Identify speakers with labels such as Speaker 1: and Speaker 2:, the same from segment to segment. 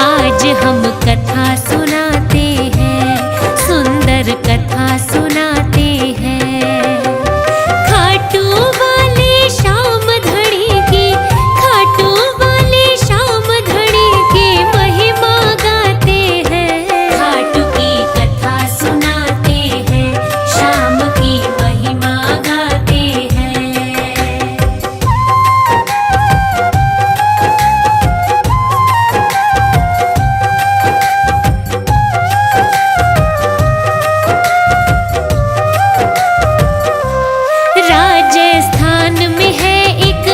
Speaker 1: आज हम कथा सुनाते हैं, सुंदर कथा सुनाते हैं। खाटू वाले श्याम धणी की, खाटू वाले श्याम धणी की महिमा गाते हैं। खाटू की कथा सुनाते हैं, श्याम की महिमा गाते हैं। राजस्थान में है एक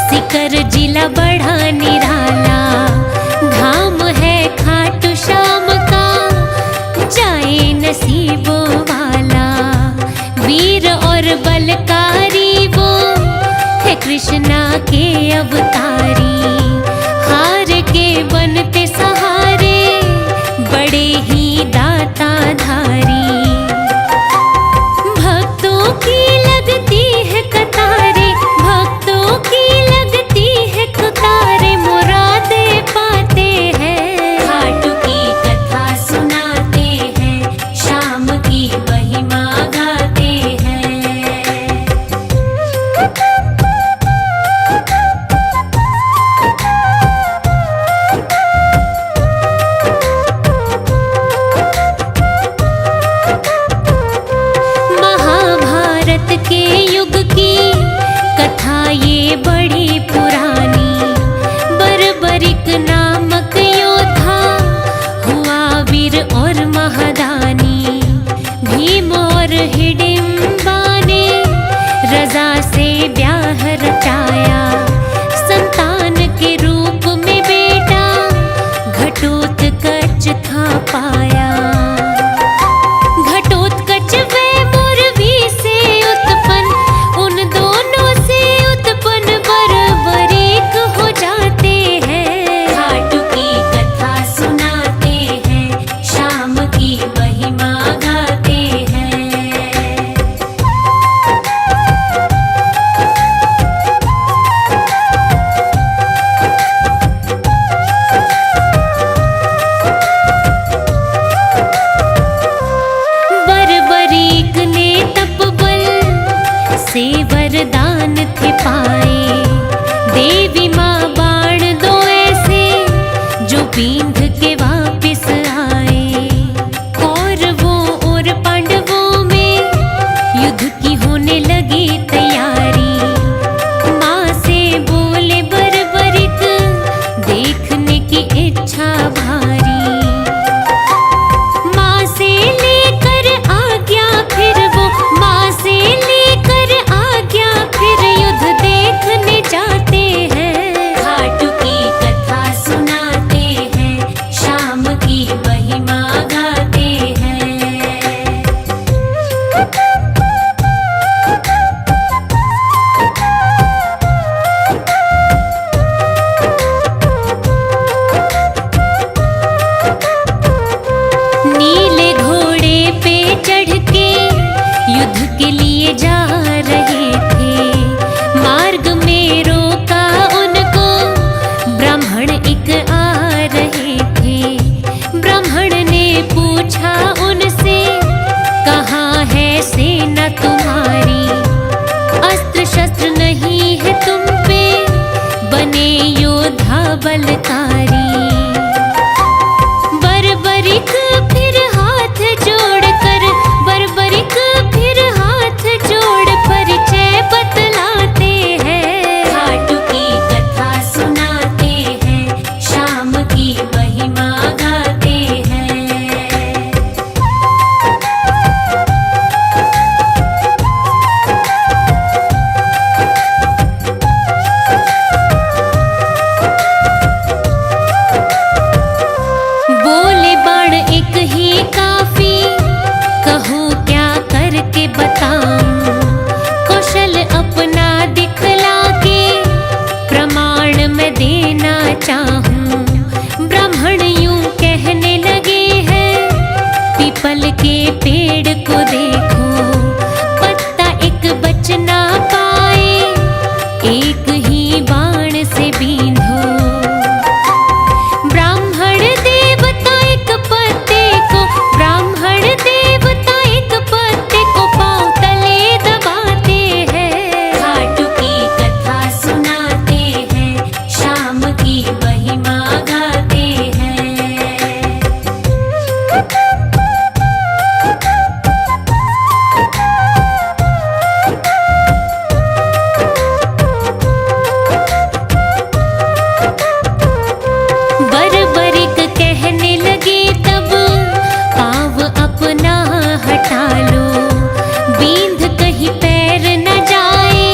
Speaker 1: सीकर जिला बड़ा निराला, धाम है खाटू श्याम का जाए नसीबों वाला। वीर और बलकारी वो है कृष्णा के अवतारी, हार के बनते सहारे बड़े ही दाता धारी। भक्तों की लगती है कतारे, भक्तों की लगती है कतारे, मुरादे पाते हैं। खाटू की कथा सुनाते हैं, श्याम की महिमा गाते हैं। महाभारत के युग की कथा ये बड़ी पुरानी। बर्बरिक नामक योद्धा हुआ वीर और महादानी। भीम और हिडिंबा ने रजा से ब्याह रचाया, संतान के रूप में बेटा घटोत्कच था पाया। घटोत्कच वे मुरवी से उत्पन्न, उन दोनों से उत्पन्न बर्बरीक हो जाते हैं। खाटू की कथा सुनाते हैं, श्याम की महिमा गाते हैं। बर्बरीक ने तपबल से वरदान थे पाए। देवी माँ बाण दो ऐसे जो बींध के वापिस आए। कौरवों और पांडवों में युद्ध की होने लगी तैयारी। माँ से बोले बर्बरिक देखने की इच्छा भारी। माँ से लेकर आज्ञा फिर वो, माँ से लेकर आज्ञा फिर युद्ध देखने जाते हैं। खाटू की कथा सुनाते हैं, श्याम की महिमा गाते हैं। नीले घोड़े पे चढ़ के युद्ध के लिए जा रहे थे। मार्ग में रोका उनको ब्राह्मण एक आ रहे थे। ब्राह्मण ने पूछा उनसे, कहाँ है सेना तुम्हारी? अस्त्र शस्त्र नहीं है तुम पे, बने योद्धा बलकारी। बर्बरिक फिर हाथ जोड़कर, बर्बरिक फिर हाथ के पेड़ को देखो, पत्ता एक बच ना पाए, एक ही बाण से बींधो। ब्राह्मण देवता एक पत्ते को, ब्राह्मण देवता एक पत्ते को पांव तले दबाते हैं। खाटू की कथा सुनाते हैं, शाम की महिमा गाते हैं। बरबरिक कहने लगे तब, पाँव अपना हटा लो, बींध कहीं पैर न जाए,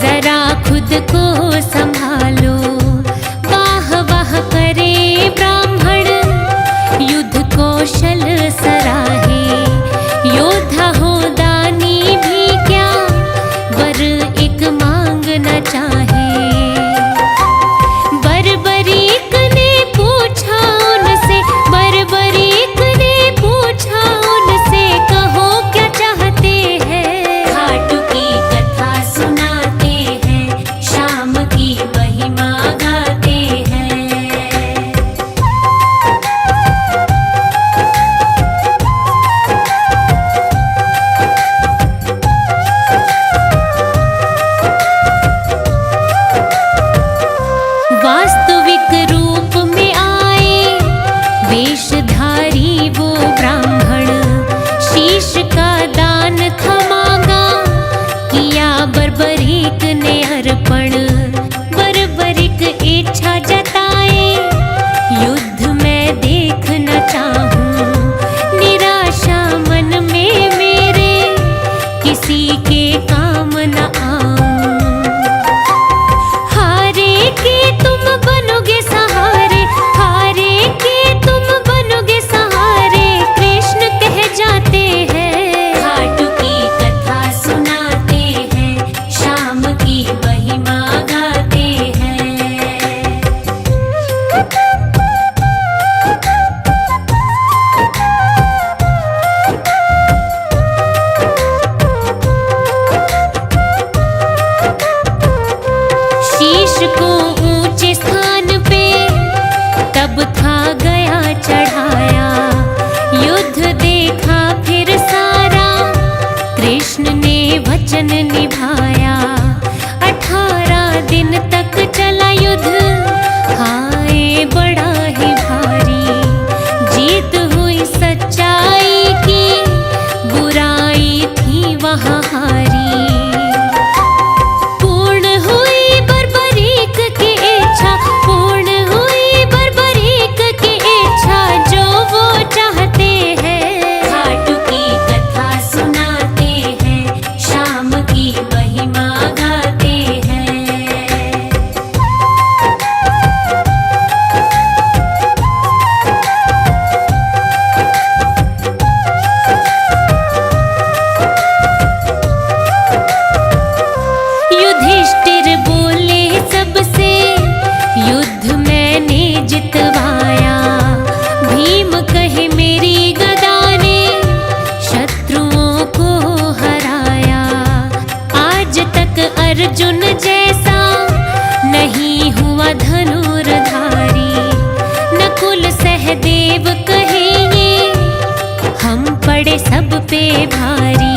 Speaker 1: जरा खुद को संभालो। वाह वाह करे ब्राह्मण, युद्ध कौशल सराहे, योद्धा हो दानी भी क्या, वर एक मांग न चाहे। बरबरीक ने पूछा उनसे, बरबरीक ने पूछा उनसे, कहो क्या चाहते हैं। खाटू की कथा सुनाते हैं, शाम की महिमा गाते हैं। वास्तविक रूप में आए, वेशधारी वो ब्राह्मण, शीश का दान था मांगा, किया बरबरीक ने अर्पण। बरबरीक इच्छा जताए, युद्ध मैं देखना चाहूं, निराशा मन में मेरे, किसी के काम न आऊं। हारे के तुम बनोगे सहारे, हारे के तुम बनोगे सहारे, कृष्ण कह जाते हैं। खाटू की कथा सुनाते हैं, शाम की महिमा गाते हैं। शीश को ऊंचे स्थान पे तब था गया चढ़ाया, युद्ध देखा फिर सारा, कृष्ण ने वचन निभाया। 18 दिन तक चला युद्ध, हाय बड़ा ही भारी, जीत हुई सच्चाई की, बुराई थी वहाँ हारी। पूर्ण हुई बरबरीक की इच्छा, पूर्ण हुई बरबरीक की इच्छा, जो वो चाहते हैं। खाटू की कथा सुनाते हैं, शाम की महिमा गाते हैं। युधिष्ठिर बोले सबसे, युद्ध मैंने जितवाया, भीम कहे मेरी गदा ने, शत्रुओं को हराया। आज तक अर्जुन जैसा नहीं हुआ धनुर्धारी, नकुल सहदेव कहे ये, हम पड़े सब पे भारी।